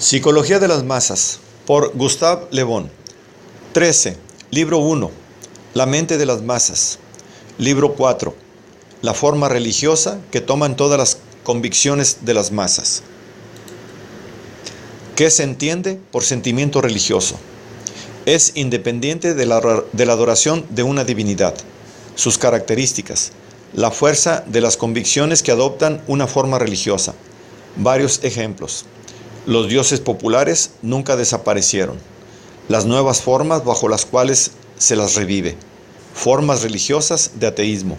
Psicología de las masas, por Gustave Le Bon. 13. Libro 1. La mente de las masas. Libro 4. La forma religiosa que toman todas las convicciones de las masas. ¿Qué se entiende por sentimiento religioso? Es independiente de la adoración de una divinidad. Sus características. La fuerza de las convicciones que adoptan una forma religiosa. Varios ejemplos. Los dioses populares nunca desaparecieron. Las nuevas formas bajo las cuales se las revive. Formas religiosas de ateísmo.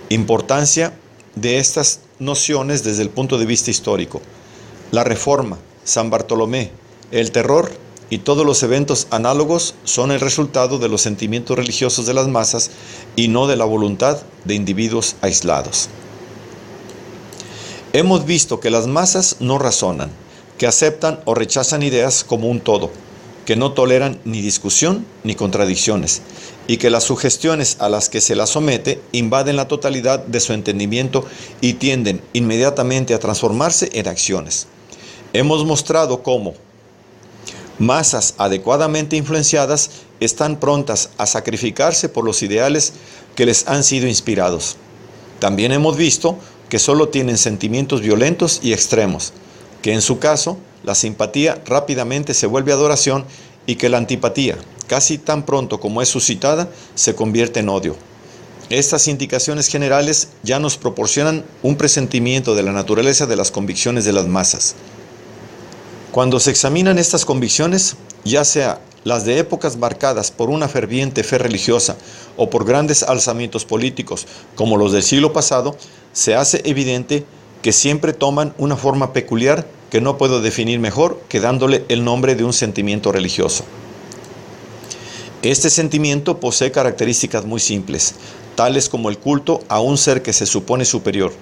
Importancia de estas nociones desde el punto de vista histórico. La Reforma, San Bartolomé, el terror y todos los eventos análogos son el resultado de los sentimientos religiosos de las masas y no de la voluntad de individuos aislados. Hemos visto que las masas no razonan, que aceptan o rechazan ideas como un todo, que no toleran ni discusión ni contradicciones, y que las sugestiones a las que se las somete invaden la totalidad de su entendimiento y tienden inmediatamente a transformarse en acciones. Hemos mostrado cómo masas adecuadamente influenciadas están prontas a sacrificarse por los ideales que les han sido inspirados. También hemos visto que solo tienen sentimientos violentos y extremos, que en su caso la simpatía rápidamente se vuelve adoración y que la antipatía, casi tan pronto como es suscitada, se convierte en odio. Estas indicaciones generales ya nos proporcionan un presentimiento de la naturaleza de las convicciones de las masas. Cuando se examinan estas convicciones, ya sea las de épocas marcadas por una ferviente fe religiosa o por grandes alzamientos políticos como los del siglo pasado, se hace evidente que siempre toman una forma peculiar que no puedo definir mejor que dándole el nombre de un sentimiento religioso. Este sentimiento posee características muy simples, tales como el culto a un ser que se supone superior,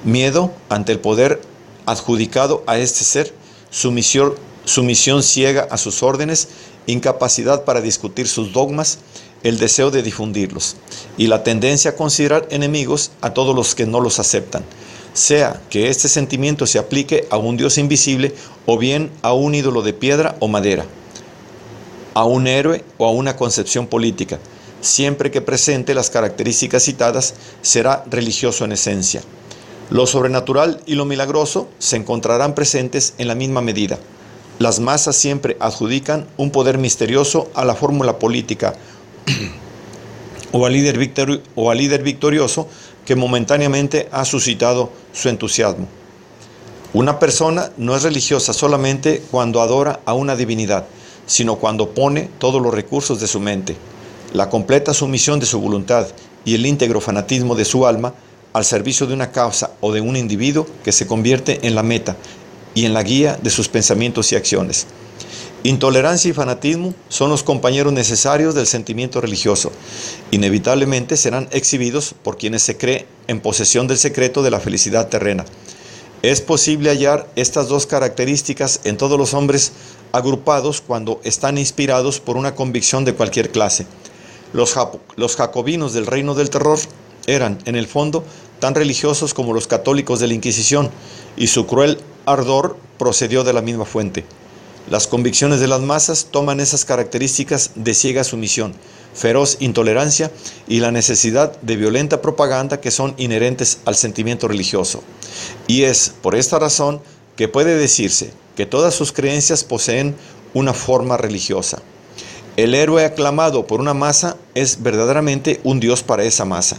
miedo ante el poder adjudicado a este ser, sumisión ciega a sus órdenes, incapacidad para discutir sus dogmas, el deseo de difundirlos, y la tendencia a considerar enemigos a todos los que no los aceptan, sea que este sentimiento se aplique a un Dios invisible o bien a un ídolo de piedra o madera, a un héroe o a una concepción política. Siempre que presente las características citadas, será religioso en esencia. Lo sobrenatural y lo milagroso se encontrarán presentes en la misma medida. Las masas siempre adjudican un poder misterioso a la fórmula política o al líder victorioso que momentáneamente ha suscitado su entusiasmo. Una persona no es religiosa solamente cuando adora a una divinidad, sino cuando pone todos los recursos de su mente, la completa sumisión de su voluntad y el íntegro fanatismo de su alma al servicio de una causa o de un individuo que se convierte en la meta y en la guía de sus pensamientos y acciones. Intolerancia y fanatismo son los compañeros necesarios del sentimiento religioso. Inevitablemente serán exhibidos por quienes se cree en posesión del secreto de la felicidad terrena. Es posible hallar estas dos características en todos los hombres agrupados cuando están inspirados por una convicción de cualquier clase. Los jacobinos del reino del terror eran, en el fondo, tan religiosos como los católicos de la Inquisición, y su cruel ardor procedió de la misma fuente. Las convicciones de las masas toman esas características de ciega sumisión, feroz intolerancia y la necesidad de violenta propaganda que son inherentes al sentimiento religioso. Y es por esta razón que puede decirse que todas sus creencias poseen una forma religiosa. El héroe aclamado por una masa es verdaderamente un dios para esa masa.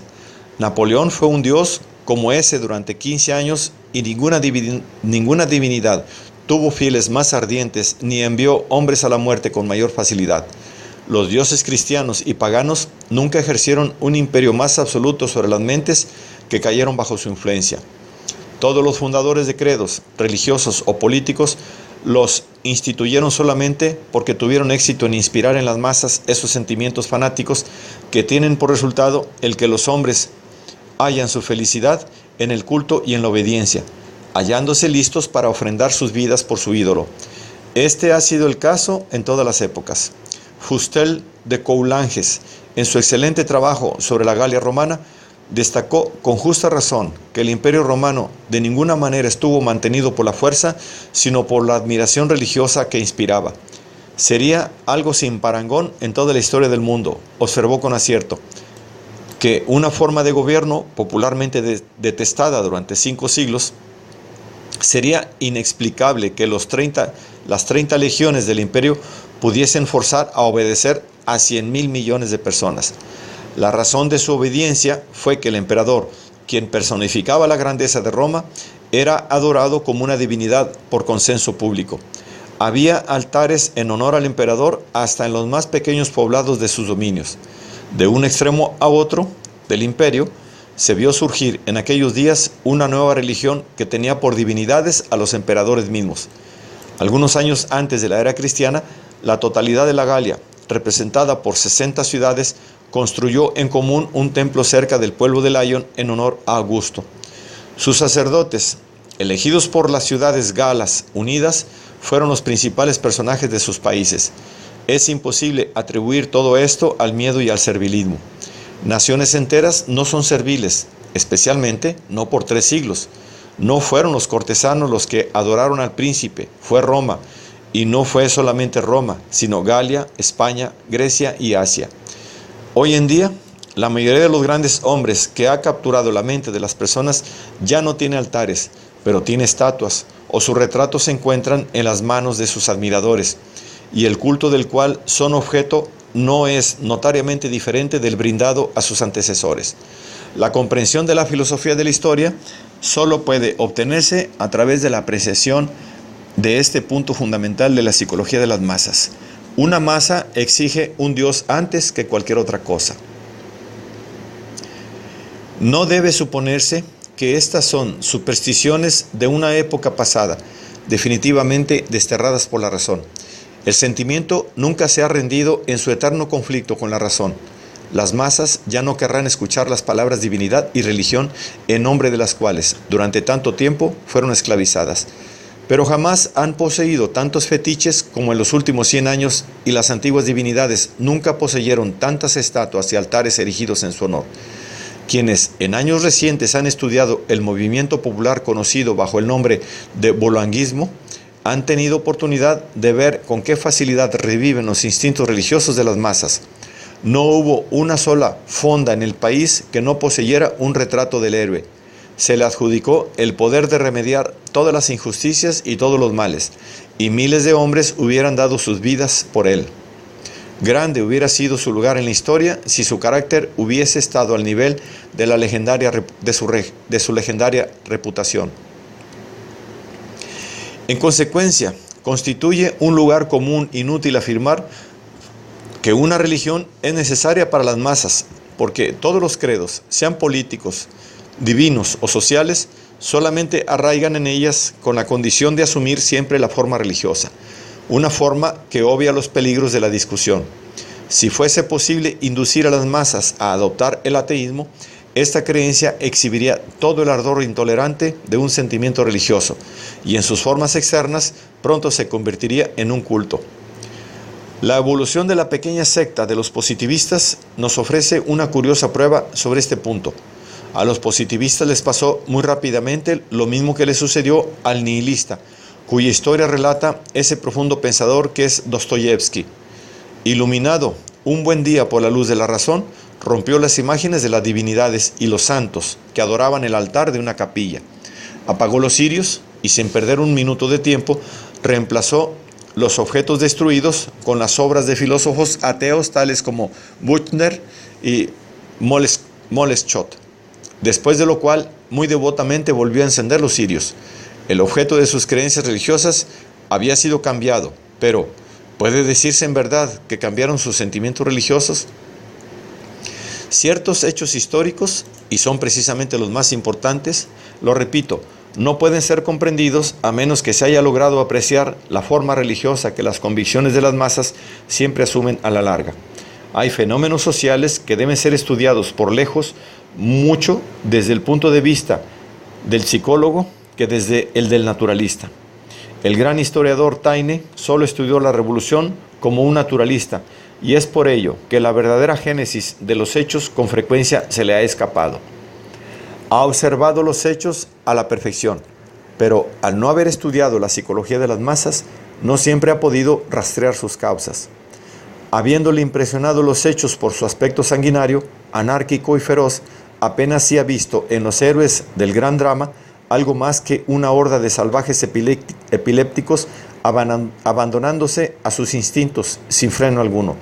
Napoleón fue un dios como ese durante 15 años y ninguna divinidad tuvo fieles más ardientes ni envió hombres a la muerte con mayor facilidad. Los dioses cristianos y paganos nunca ejercieron un imperio más absoluto sobre las mentes que cayeron bajo su influencia. Todos los fundadores de credos, religiosos o políticos, los instituyeron solamente porque tuvieron éxito en inspirar en las masas esos sentimientos fanáticos que tienen por resultado el que los hombres hallan su felicidad en el culto y en la obediencia, hallándose listos para ofrendar sus vidas por su ídolo. Este ha sido el caso en todas las épocas. Fustel de Coulanges, en su excelente trabajo sobre la Galia romana, destacó con justa razón que el Imperio Romano de ninguna manera estuvo mantenido por la fuerza, sino por la admiración religiosa que inspiraba. Sería algo sin parangón en toda la historia del mundo, observó con acierto, que una forma de gobierno popularmente detestada durante 5 siglos, sería inexplicable que las 30 legiones del imperio pudiesen forzar a obedecer a 100.000 millones de personas. La razón de su obediencia fue que el emperador, quien personificaba la grandeza de Roma, era adorado como una divinidad por consenso público. Había altares en honor al emperador hasta en los más pequeños poblados de sus dominios. De un extremo a otro del imperio, se vio surgir en aquellos días una nueva religión que tenía por divinidades a los emperadores mismos. Algunos años antes de la era cristiana, la totalidad de la Galia, representada por 60 ciudades, construyó en común un templo cerca del pueblo de Lyon en honor a Augusto. Sus sacerdotes, elegidos por las ciudades galas unidas, fueron los principales personajes de sus países. Es imposible atribuir todo esto al miedo y al servilismo. Naciones enteras no son serviles, especialmente no por 3 siglos. No fueron los cortesanos los que adoraron al príncipe, fue Roma, y no fue solamente Roma, sino Galia, España, Grecia y Asia. Hoy en día, la mayoría de los grandes hombres que ha capturado la mente de las personas ya no tiene altares, pero tiene estatuas, o sus retratos se encuentran en las manos de sus admiradores, y el culto del cual son objeto no es notariamente diferente del brindado a sus antecesores. La comprensión de la filosofía de la historia solo puede obtenerse a través de la apreciación de este punto fundamental de la psicología de las masas. Una masa exige un Dios antes que cualquier otra cosa. No debe suponerse que estas son supersticiones de una época pasada, definitivamente desterradas por la razón. El sentimiento nunca se ha rendido en su eterno conflicto con la razón. Las masas ya no querrán escuchar las palabras divinidad y religión en nombre de las cuales, durante tanto tiempo, fueron esclavizadas. Pero jamás han poseído tantos fetiches como en los últimos 100 años, y las antiguas divinidades nunca poseyeron tantas estatuas y altares erigidos en su honor. Quienes en años recientes han estudiado el movimiento popular conocido bajo el nombre de bolanguismo, han tenido oportunidad de ver con qué facilidad reviven los instintos religiosos de las masas. No hubo una sola fonda en el país que no poseyera un retrato del héroe. Se le adjudicó el poder de remediar todas las injusticias y todos los males, y miles de hombres hubieran dado sus vidas por él. Grande hubiera sido su lugar en la historia si su carácter hubiese estado al nivel de su legendaria reputación. En consecuencia, constituye un lugar común inútil afirmar que una religión es necesaria para las masas, porque todos los credos, sean políticos, divinos o sociales, solamente arraigan en ellas con la condición de asumir siempre la forma religiosa, una forma que obvia los peligros de la discusión. Si fuese posible inducir a las masas a adoptar el ateísmo, esta creencia exhibiría todo el ardor intolerante de un sentimiento religioso, y en sus formas externas pronto se convertiría en un culto. La evolución de la pequeña secta de los positivistas nos ofrece una curiosa prueba sobre este punto. A los positivistas les pasó muy rápidamente lo mismo que le sucedió al nihilista, cuya historia relata ese profundo pensador que es Dostoyevsky. Iluminado un buen día por la luz de la razón, rompió las imágenes de las divinidades y los santos que adoraban el altar de una capilla. Apagó los cirios y, sin perder un minuto de tiempo, reemplazó los objetos destruidos con las obras de filósofos ateos tales como Buchner y Moleschott. Después de lo cual, muy devotamente volvió a encender los cirios. El objeto de sus creencias religiosas había sido cambiado, pero ¿puede decirse en verdad que cambiaron sus sentimientos religiosos? Ciertos hechos históricos, y son precisamente los más importantes, lo repito, no pueden ser comprendidos a menos que se haya logrado apreciar la forma religiosa que las convicciones de las masas siempre asumen a la larga. Hay fenómenos sociales que deben ser estudiados por lejos mucho desde el punto de vista del psicólogo que desde el del naturalista. El gran historiador Taine solo estudió la revolución como un naturalista, y es por ello que la verdadera génesis de los hechos con frecuencia se le ha escapado. Ha observado los hechos a la perfección, pero al no haber estudiado la psicología de las masas, no siempre ha podido rastrear sus causas. Habiéndole impresionado los hechos por su aspecto sanguinario, anárquico y feroz, apenas sí ha visto en los héroes del gran drama algo más que una horda de salvajes epilépticos abandonándose a sus instintos sin freno alguno.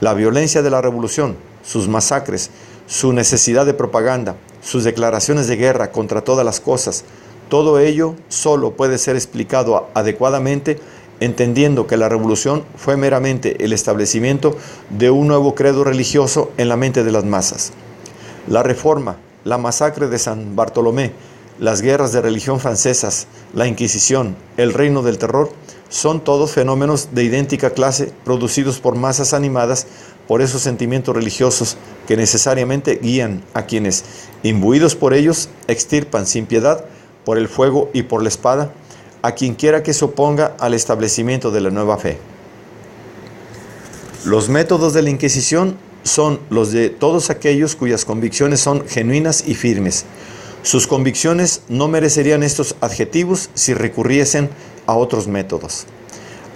La violencia de la revolución, sus masacres, su necesidad de propaganda, sus declaraciones de guerra contra todas las cosas, todo ello solo puede ser explicado adecuadamente entendiendo que la revolución fue meramente el establecimiento de un nuevo credo religioso en la mente de las masas. La Reforma, la masacre de San Bartolomé, las guerras de religión francesas, la Inquisición, el reino del terror, son todos fenómenos de idéntica clase producidos por masas animadas por esos sentimientos religiosos que necesariamente guían a quienes, imbuidos por ellos, extirpan sin piedad, por el fuego y por la espada, a quien quiera que se oponga al establecimiento de la nueva fe. Los métodos de la Inquisición son los de todos aquellos cuyas convicciones son genuinas y firmes. Sus convicciones no merecerían estos adjetivos si recurriesen a otros métodos.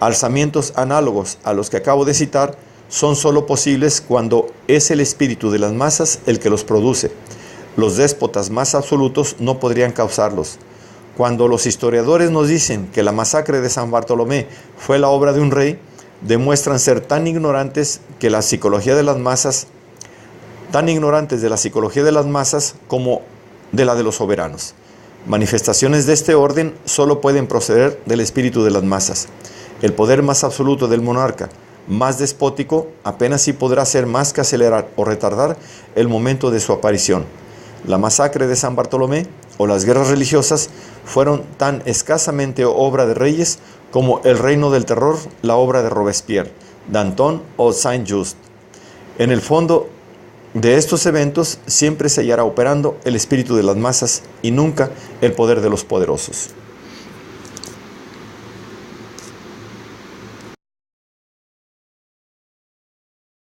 Alzamientos análogos a los que acabo de citar son sólo posibles cuando es el espíritu de las masas el que los produce. Los déspotas más absolutos no podrían causarlos. Cuando los historiadores nos dicen que la masacre de San Bartolomé fue la obra de un rey, demuestran ser tan ignorantes de la psicología de las masas como de la de los soberanos. Manifestaciones de este orden solo pueden proceder del espíritu de las masas. El poder más absoluto del monarca, más despótico, apenas sí podrá hacer más que acelerar o retardar el momento de su aparición. La masacre de San Bartolomé o las guerras religiosas fueron tan escasamente obra de reyes como el reino del terror, la obra de Robespierre, Danton o Saint-Just. En el fondo de estos eventos siempre se hallará operando el espíritu de las masas y nunca el poder de los poderosos.